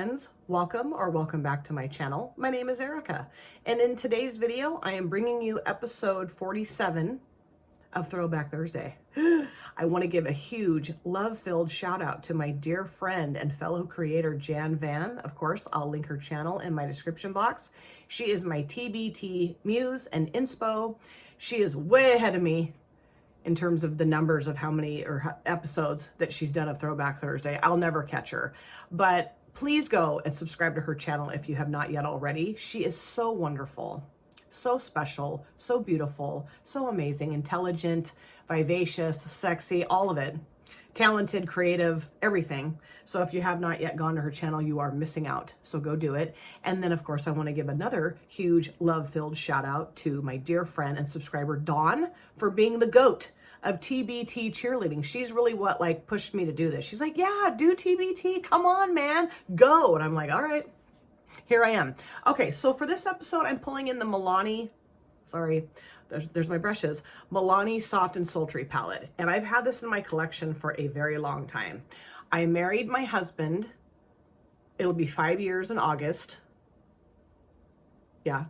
friends, welcome back to my channel. My name is Erica, and in today's video I am bringing you episode 47 of Throwback Thursday. I want to give a huge love-filled shout out to my dear friend and fellow creator Jan Van. Of course, I'll link her channel in my description box. She is my TBT muse and inspo. She is way ahead of me in terms of the numbers of how many episodes that she's done of Throwback Thursday. I'll never catch her, but please go and subscribe to her channel if you have not yet already. She is so wonderful, so special, so beautiful, so amazing, intelligent, vivacious, sexy, all of it. Talented, creative, everything. So if you have not yet gone to her channel, you are missing out. So go do it. And then of course, I want to give another huge love-filled shout out to my dear friend and subscriber, Dawn, for being the GOAT of TBT cheerleading. She's really what pushed me to do this. She's like, yeah, do TBT. Come on, man, go. And I'm like, all right, here I am. Okay, so for this episode, I'm pulling in the Milani, there's my brushes, Milani Soft and Sultry palette. And I've had this in my collection for a very long time. I married my husband. It'll be 5 years in August. Yeah.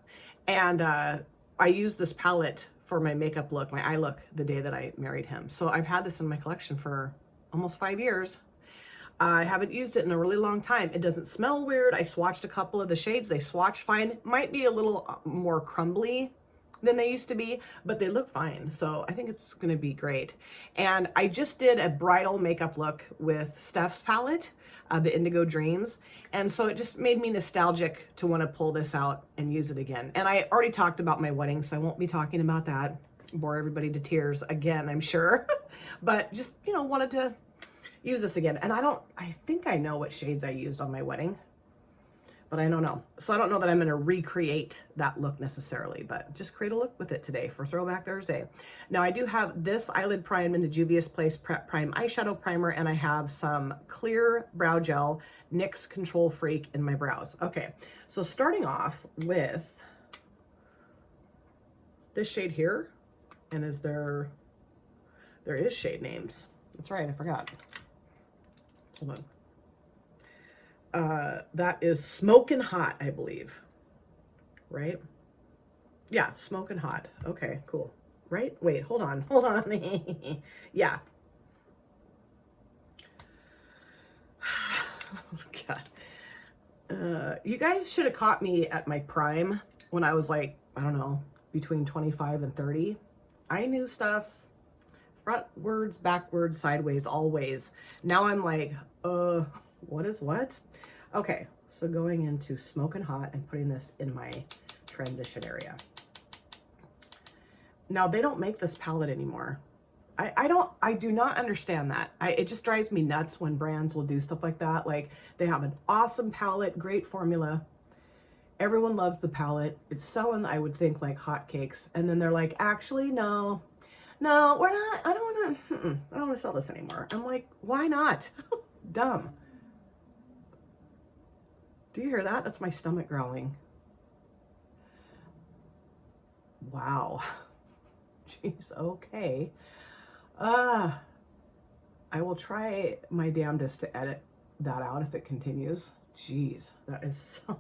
And I used this palette for my makeup look, my eye look, the day that I married him. So I've had this in my collection for almost 5 years. I haven't used it in a really long time. It doesn't smell weird. I swatched a couple of the shades. They swatch fine. Might be a little more crumbly than they used to be, but they look fine. So I think it's gonna be great. And I just did a bridal makeup look with Steph's palette, the Indigo Dreams. And so it just made me nostalgic to wanna pull this out and use it again. And I already talked about my wedding, so I won't be talking about that. Bore everybody to tears again, I'm sure. But just, wanted to use this again. And I think I know what shades I used on my wedding, but I don't know. So I don't know that I'm gonna recreate that look necessarily, but just create a look with it today for Throwback Thursday. Now I do have this eyelid prime in the Juvia's Place Prep Prime eyeshadow primer, and I have some clear brow gel, NYX Control Freak in my brows. Okay, so starting off with this shade here, and there is shade names. That's right, I forgot. Hold on. That is Smokin' Hot, I believe. Right? Yeah, Smokin' Hot. Okay, cool. Right? Wait, hold on. Yeah. Oh, God. You guys should have caught me at my prime when I was I don't know, between 25 and 30. I knew stuff frontwards, backwards, sideways, all ways. Now I'm like, what is what? Okay, so going into Smokin' Hot and putting this in my transition area. Now they don't make this palette anymore. I do not understand that. It just drives me nuts when brands will do stuff like that. Like, they have an awesome palette, great formula. Everyone loves the palette. It's selling, I would think, like hotcakes. And then they're like, actually, no, we're not, I don't want to sell this anymore. I'm like, why not? Dumb. Do you hear that? That's my stomach growling. Wow. Jeez, okay. I will try my damnedest to edit that out if it continues. Jeez, that is so...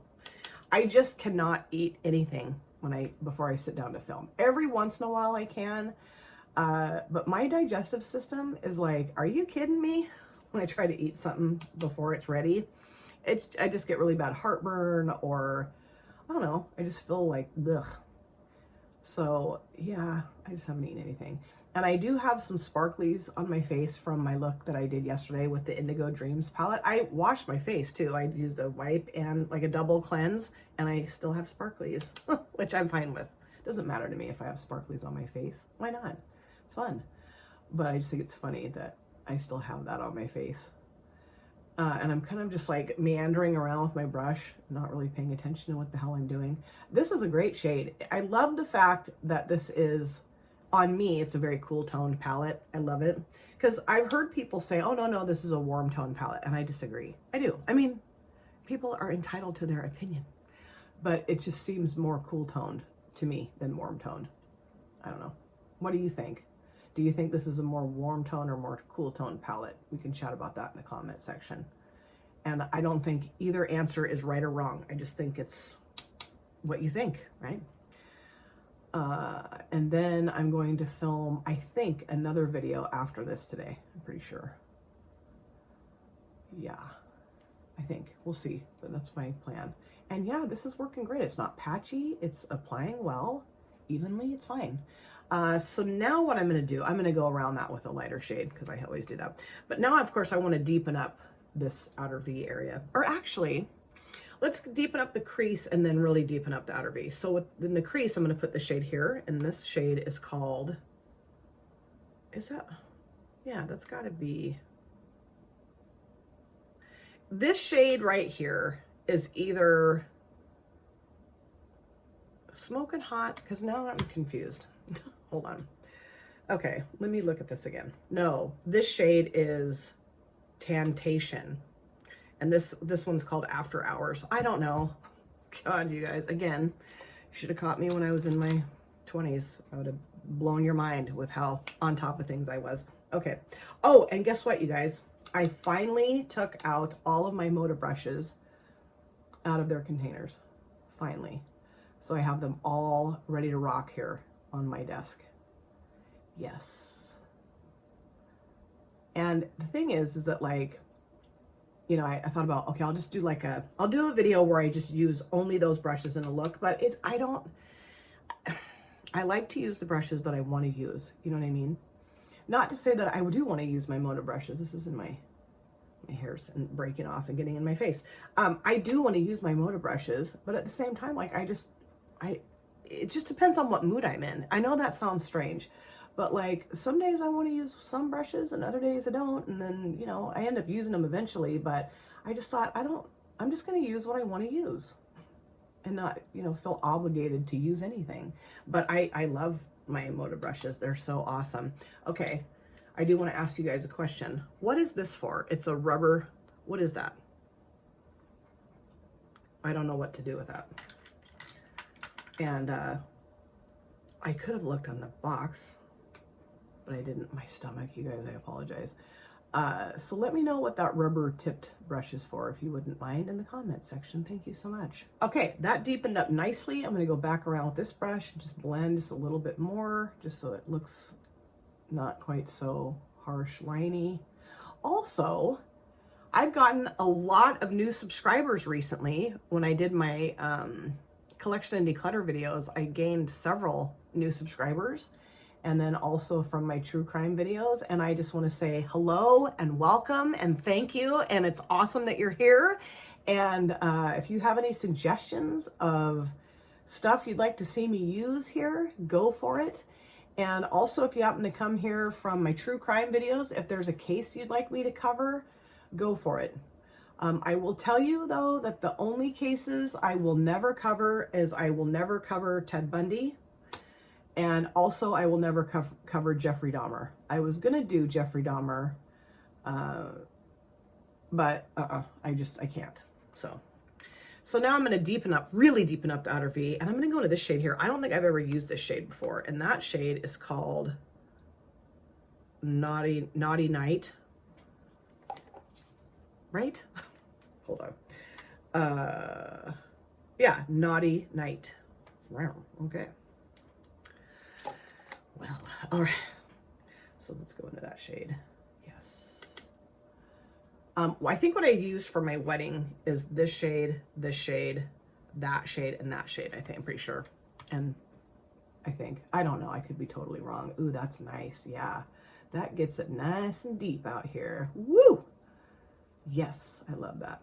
I just cannot eat anything before I sit down to film. Every once in a while I can, but my digestive system is like, are you kidding me? When I try to eat something before it's ready. I just get really bad heartburn, or I don't know, I just feel like ugh. So yeah, I just haven't eaten anything. And I do have some sparklies on my face from my look that I did yesterday with the Indigo Dreams palette. I washed my face too. I used a wipe and like a double cleanse, and I still have sparklies, which I'm fine with. Doesn't matter to me if I have sparklies on my face. Why not? It's fun. But I just think it's funny that I still have that on my face. And I'm kind of just like meandering around with my brush, not really paying attention to what the hell I'm doing. This is a great shade. I love the fact that this is, on me, it's a very cool toned palette. I love it. Because I've heard people say, oh, no, this is a warm tone palette. And I disagree. I do. I mean, people are entitled to their opinion. But it just seems more cool toned to me than warm toned. I don't know. What do you think? Do you think this is a more warm tone or more cool tone palette? We can chat about that in the comment section. And I don't think either answer is right or wrong. I just think it's what you think, right? And then I'm going to film, I think, another video after this today. I'm pretty sure. Yeah, I think. We'll see, but that's my plan. And yeah, this is working great. It's not patchy. It's applying well, evenly. It's fine. So now what I'm going to do, I'm going to go around that with a lighter shade because I always do that. But now, of course, I want to deepen up this outer V area. Or actually, let's deepen up the crease and then really deepen up the outer V. So within the crease, I'm going to put the shade here. And this shade is called, is that, yeah, that's got to be, this shade right here is either Smoking Hot, because now I'm confused. Hold on. Okay, let me look at this again. No, this shade is Temptation. And this one's called After Hours. I don't know. God, you guys, again, you should have caught me when I was in my 20s. I would have blown your mind with how on top of things I was. Okay. Oh, and guess what, you guys? I finally took out all of my Moda brushes out of their containers. Finally. So I have them all ready to rock here on my desk. Yes. And the thing is that, like, you know, I thought about, okay, I'll just do like I'll do a video where I just use only those brushes in a look, but I like to use the brushes that I want to use. You know what I mean? Not to say that I do want to use my Moda brushes. This is in my hair's breaking off and getting in my face. I do want to use my Moda brushes, but at the same time, like, it just depends on what mood I'm in. I know that sounds strange, but like some days I want to use some brushes and other days I don't. And then, you know, I end up using them eventually, but I just thought I'm just going to use what I want to use and not, you know, feel obligated to use anything. But I love my Moda brushes. They're so awesome. Okay. I do want to ask you guys a question. What is this for? It's a rubber. What is that? I don't know what to do with that. And I could have looked on the box, but I didn't. My stomach, you guys, I apologize. So let me know what that rubber tipped brush is for, if you wouldn't mind, in the comment section. Thank you so much. Okay, that deepened up nicely. I'm going to go back around with this brush and just blend just a little bit more, just so it looks not quite so harsh, liney. Also, I've gotten a lot of new subscribers recently. When I did my collection and declutter videos, I gained several new subscribers, and then also from my true crime videos. And I just want to say hello and welcome and thank you. And it's awesome that you're here. And if you have any suggestions of stuff you'd like to see me use here, go for it. And also, if you happen to come here from my true crime videos, if there's a case you'd like me to cover, go for it. I will tell you, though, that the only cases I will never cover is I will never cover Ted Bundy. And also, I will never cover Jeffrey Dahmer. I was going to do Jeffrey Dahmer, but I can't. So now I'm going to really deepen up the outer V, and I'm going to go into this shade here. I don't think I've ever used this shade before, and that shade is called Naughty Night. Right? Hold on. Yeah, Naughty Night. Wow, okay. Well, all right. So let's go into that shade. Yes. Well, I think what I used for my wedding is this shade, that shade, and that shade, I think. I'm pretty sure. And I don't know. I could be totally wrong. Ooh, that's nice. Yeah. That gets it nice and deep out here. Woo! Yes, I love that.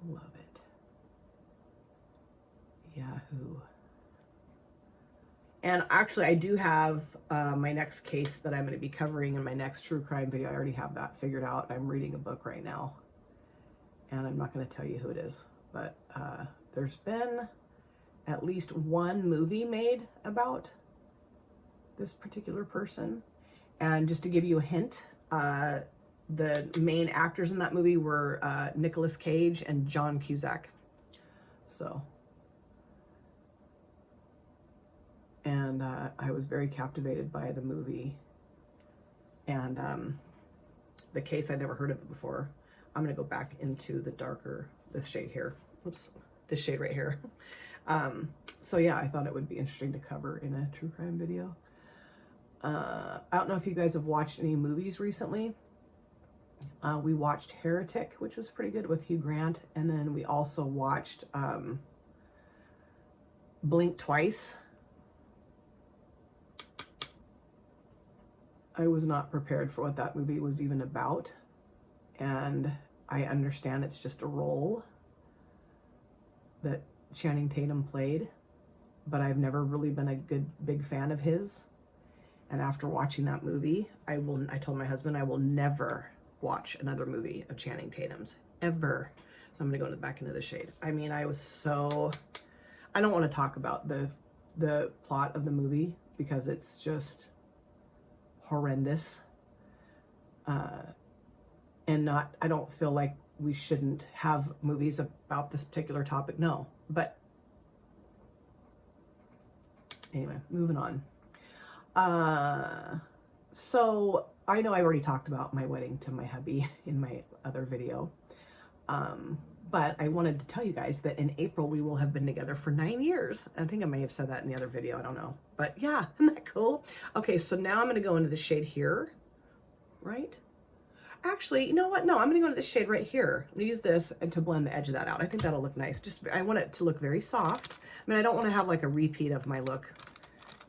Love it. Yahoo. And actually, I do have my next case that I'm going to be covering in my next true crime video. I already have that figured out. I'm reading a book right now. And I'm not going to tell you who it is. But there's been at least one movie made about this particular person. And just to give you a hint, the main actors in that movie were Nicolas Cage and John Cusack. So... and I was very captivated by the movie, and the case, I'd never heard of it before. I'm going to go back into the darker, this shade here. Oops, this shade right here. So yeah, I thought it would be interesting to cover in a true crime video. I don't know if you guys have watched any movies recently. We watched Heretic, which was pretty good with Hugh Grant. And then we also watched Blink Twice. I was not prepared for what that movie was even about. And I understand it's just a role that Channing Tatum played, but I've never really been a big fan of his. And after watching that movie, I told my husband I will never watch another movie of Channing Tatum's, ever. So I'm gonna go back into the shade. I mean, I don't want to talk about the plot of the movie because it's just horrendous. And I don't feel like we shouldn't have movies about this particular topic. No, but anyway, moving on. So I know I already talked about my wedding to my hubby in my other video. But I wanted to tell you guys that in April, we will have been together for 9 years. I think I may have said that in the other video. I don't know. But yeah, isn't that cool? Okay, so now I'm going to go into the shade here, right? Actually, you know what? No, I'm going to go to the shade right here. I'm going to use this and to blend the edge of that out. I think that'll look nice. I want it to look very soft. I mean, I don't want to have like a repeat of my look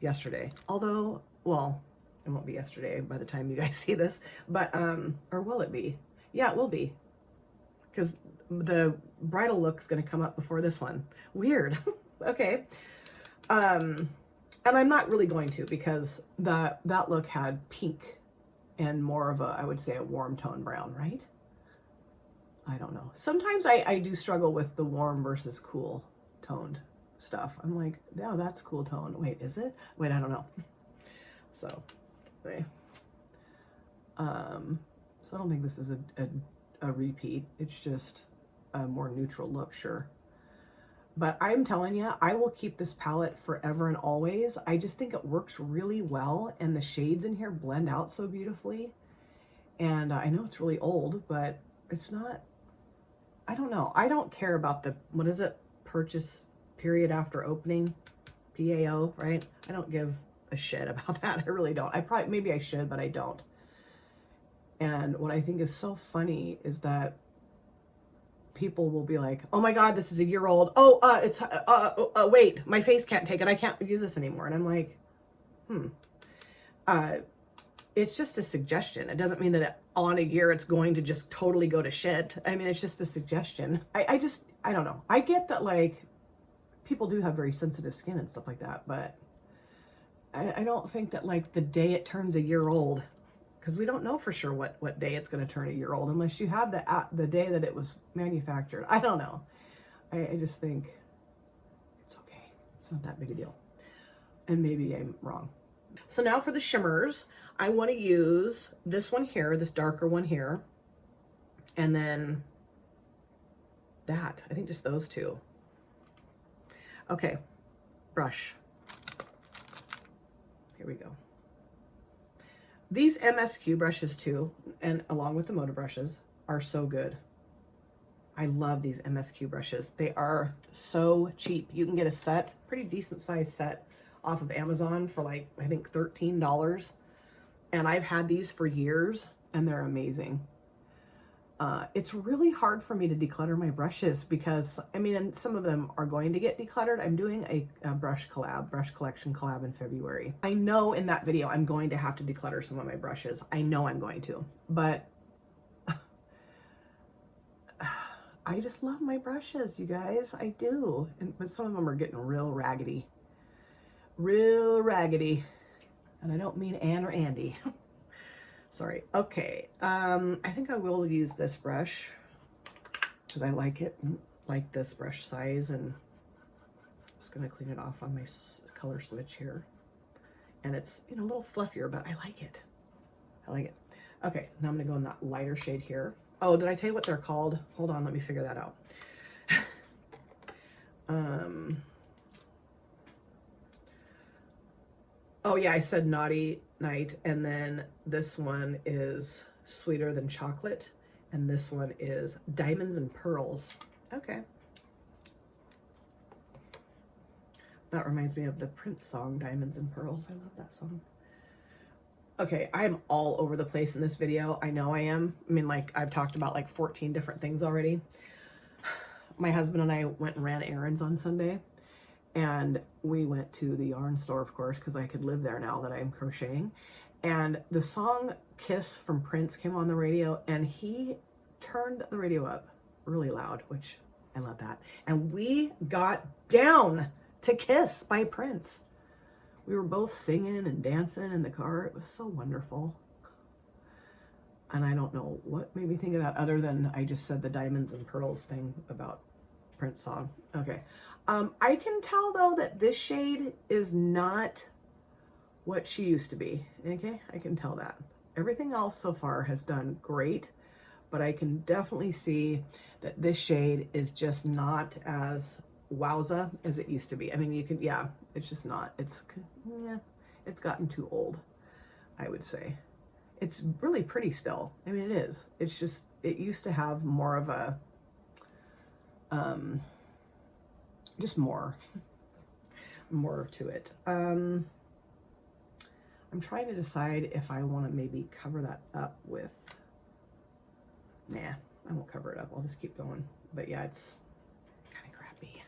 yesterday. Although, well, it won't be yesterday by the time you guys see this. But, or will it be? Yeah, it will be. Because the bridal look's going to come up before this one. Weird. Okay. And I'm not really going to, because that look had pink and more of a, I would say, a warm tone brown, right? I don't know. Sometimes I do struggle with the warm versus cool toned stuff. I'm like, yeah, that's cool tone. Wait, is it? Wait, I don't know. So, anyway. So I don't think this is a repeat. It's just a more neutral look, sure. But I'm telling you, I will keep this palette forever and always. I just think it works really well, and the shades in here blend out so beautifully. And I know it's really old, but it's not, I don't know. I don't care about the, what is it? Purchase period after opening, PAO, right? I don't give a shit about that. I really don't. Maybe I should, but I don't. And what I think is so funny is that people will be like, oh my God, this is a year old. Oh, wait, my face can't take it. I can't use this anymore. And I'm like, it's just a suggestion. It doesn't mean that on a year it's going to just totally go to shit. I mean, it's just a suggestion. I don't know. I get that, like, people do have very sensitive skin and stuff like that, but I don't think that, like, the day it turns a year old, because we don't know for sure what day it's going to turn a year old unless you have the day that it was manufactured. I don't know. I just think it's okay. It's not that big a deal. And maybe I'm wrong. So now for the shimmers, I want to use this one here, this darker one here, and then that. I think just those two. Okay, brush. Here we go. These MSQ brushes too, and along with the Moda brushes, are so good. I love these MSQ brushes. They are so cheap. You can get a set, pretty decent size set, off of Amazon for like, I think $13. And I've had these for years, and they're amazing. It's really hard for me to declutter my brushes because, I mean, and some of them are going to get decluttered. I'm doing a brush collection collab in February. I know in that video I'm going to have to declutter some of my brushes. I know I'm going to, but I just love my brushes, you guys. I do. But some of them are getting real raggedy. Real raggedy. And I don't mean Ann or Andy. Sorry. Okay. I think I will use this brush because I like it, like this brush size, and I'm just going to clean it off on my color switch here. And it's, you know, a little fluffier, but I like it. I like it. Okay. Now I'm going to go in that lighter shade here. Oh, did I tell you what they're called? Hold on. Let me figure that out. Oh yeah, I said Naughty Night, and then this one is Sweeter Than Chocolate, And this one is Diamonds and Pearls. Okay. That reminds me of the Prince song, Diamonds and Pearls. I love that song. Okay, I'm all over the place in this video. I know I am. I mean, like, I've talked about like 14 different things already. My husband and I went and ran errands on Sunday. And we went to the yarn store, of course, because I could live there now that I'm crocheting. And the song Kiss from Prince came on the radio, and he turned the radio up really loud, which I love that. And we got down to Kiss by Prince. We were both singing and dancing in the car. It was so wonderful. And I don't know what made me think of that other than I just said the Diamonds and Pearls thing about Prince song. Okay. I can tell though that this shade is not what she used to be. Okay, I can tell that. Everything else so far has done great, but I can definitely see that this shade is just not as wowza as it used to be. I mean, you can, yeah, it's just not. It's, yeah, it's gotten too old, I would say. It's really pretty still. I mean, it is. It's just, it used to have more of a, just more to it. I'm trying to decide if I want to maybe cover that up with, nah, I won't cover it up. I'll just keep going. But yeah, it's kind of crappy.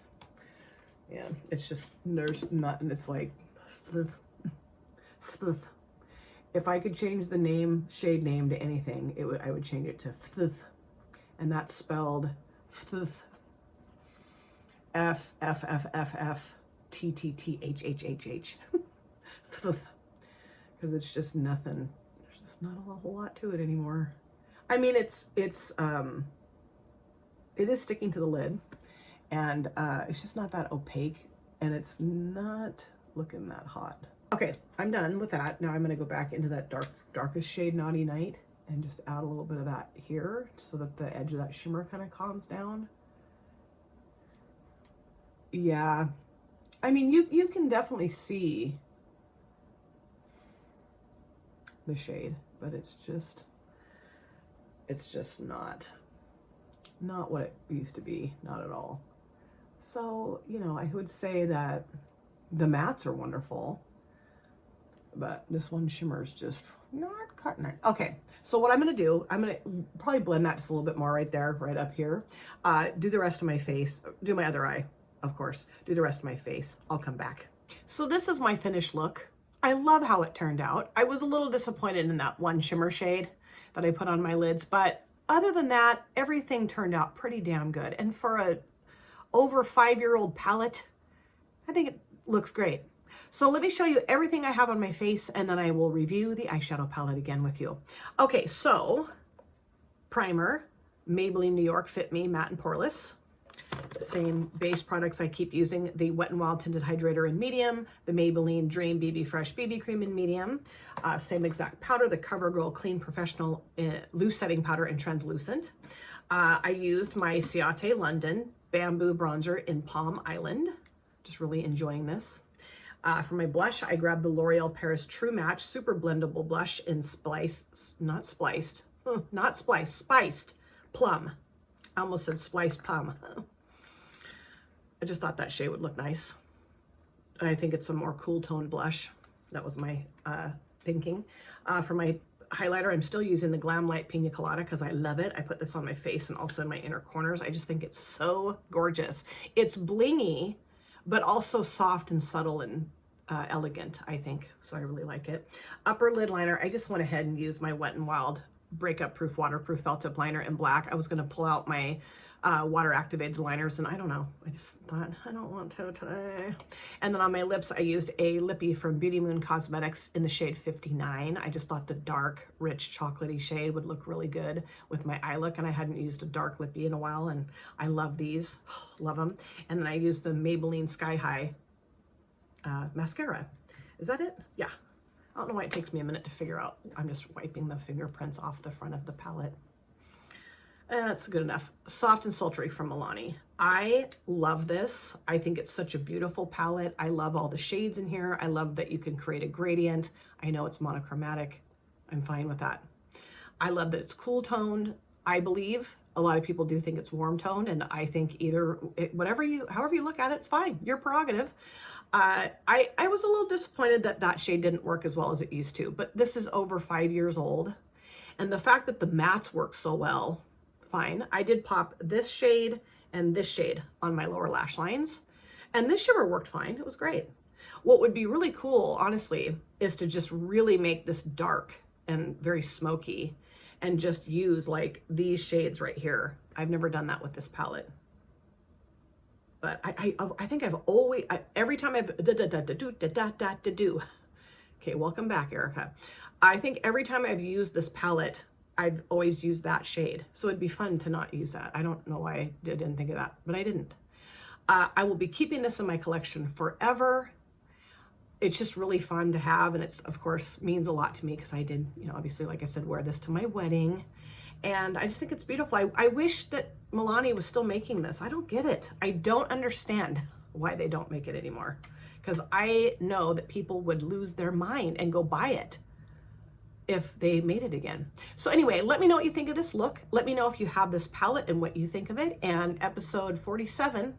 Yeah, it's just, there's not, and it's like, if I could change the name, shade name to anything, I would change it to and that's spelled F F F F F T T T H H H H. Because it's just nothing. There's just not a whole lot to it anymore. I mean, it is sticking to the lid, and it's just not that opaque, and it's not looking that hot. Okay, I'm done with that. Now I'm gonna go back into that darkest shade, Naughty Night, and just add a little bit of that here so that the edge of that shimmer kind of calms down. Yeah, I mean, you can definitely see the shade, but it's just not what it used to be, not at all. So, you know, I would say that the mattes are wonderful, but this one shimmer's just not cutting it. Okay, so what I'm gonna do, I'm gonna probably blend that just a little bit more right there, right up here. Do the rest of my face, do my other eye, of course, do the rest of my face. I'll come back. So this is my finished look. I love how it turned out. I was a little disappointed in that one shimmer shade that I put on my lids, but other than that, everything turned out pretty damn good. And for a over 5-year-old palette, I think it looks great. So let me show you everything I have on my face, and then I will review the eyeshadow palette again with you. Okay, so primer, Maybelline New York Fit Me Matte and Poreless. Same base products I keep using, the Wet n Wild Tinted Hydrator in medium, the Maybelline Dream BB Fresh BB Cream in medium, same exact powder, the CoverGirl Clean Professional Loose Setting Powder in translucent. I used my Ciate London Bamboo Bronzer in Palm Island. Just really enjoying this. For my blush, I grabbed the L'Oreal Paris True Match Super Blendable Blush in Spiced Plum. I almost said spliced plum. I just thought that shade would look nice. I think it's a more cool tone blush. That was my thinking. For my highlighter, I'm still using the Glam Light Pina Colada because I love it. I put this on my face and also in my inner corners. I just think it's so gorgeous. It's blingy, but also soft and subtle and elegant, I think. So I really like it. Upper lid liner, I just went ahead and used my Wet n Wild Breakup Proof Waterproof Felt Tip Liner in black. I was going to pull out my water activated liners, and I don't know, I just thought I don't want to today. And then on my lips, I used a lippy from Beauty Moon Cosmetics in the shade 59. I just thought the dark, rich, chocolatey shade would look really good with my eye look, and I hadn't used a dark lippy in a while, and I love these, love them. And then I used the Maybelline Sky High mascara. Is that it? Yeah. I don't know why it takes me a minute to figure out. I'm just wiping the fingerprints off the front of the palette. That's good enough. Soft and Sultry from Milani. I love this. I think it's such a beautiful palette. I love all the shades in here. I love that you can create a gradient. I know it's monochromatic. I'm fine with that. I love that it's cool toned. I believe a lot of people do think it's warm toned, and I think however you look at it, it's fine. Your prerogative. I was a little disappointed that that shade didn't work as well as it used to, but this is over 5 years old. And the fact that the mattes work so well, fine. I did pop this shade and this shade on my lower lash lines, and this shimmer worked fine. It was great. What would be really cool, honestly, is to just really make this dark and very smoky and just use like these shades right here. I've never done that with this palette. But I think I've always, every time I've, okay, welcome back, Erica. I think every time I've used this palette, I've always used that shade. So it'd be fun to not use that. I don't know why I didn't think of that, but I didn't. I will be keeping this in my collection forever. It's just really fun to have, and it's, of course, means a lot to me because I did, you know, obviously, like I said, wear this to my wedding. And I just think it's beautiful. I wish that Milani was still making this. I don't get it. I don't understand why they don't make it anymore. Because I know that people would lose their mind and go buy it if they made it again. So anyway, let me know what you think of this look. Let me know if you have this palette and what you think of it. And episode 47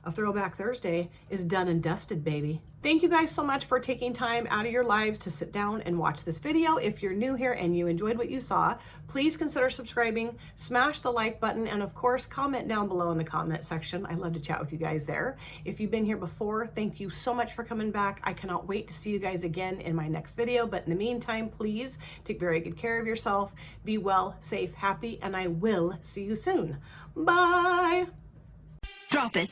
of Throwback Thursday is done and dusted, baby. Thank you guys so much for taking time out of your lives to sit down and watch this video. If you're new here and you enjoyed what you saw, please consider subscribing, smash the like button, and of course, comment down below in the comment section. I love to chat with you guys there. If you've been here before, thank you so much for coming back. I cannot wait to see you guys again in my next video. But in the meantime, please take very good care of yourself. Be well, safe, happy, and I will see you soon. Bye. Drop it.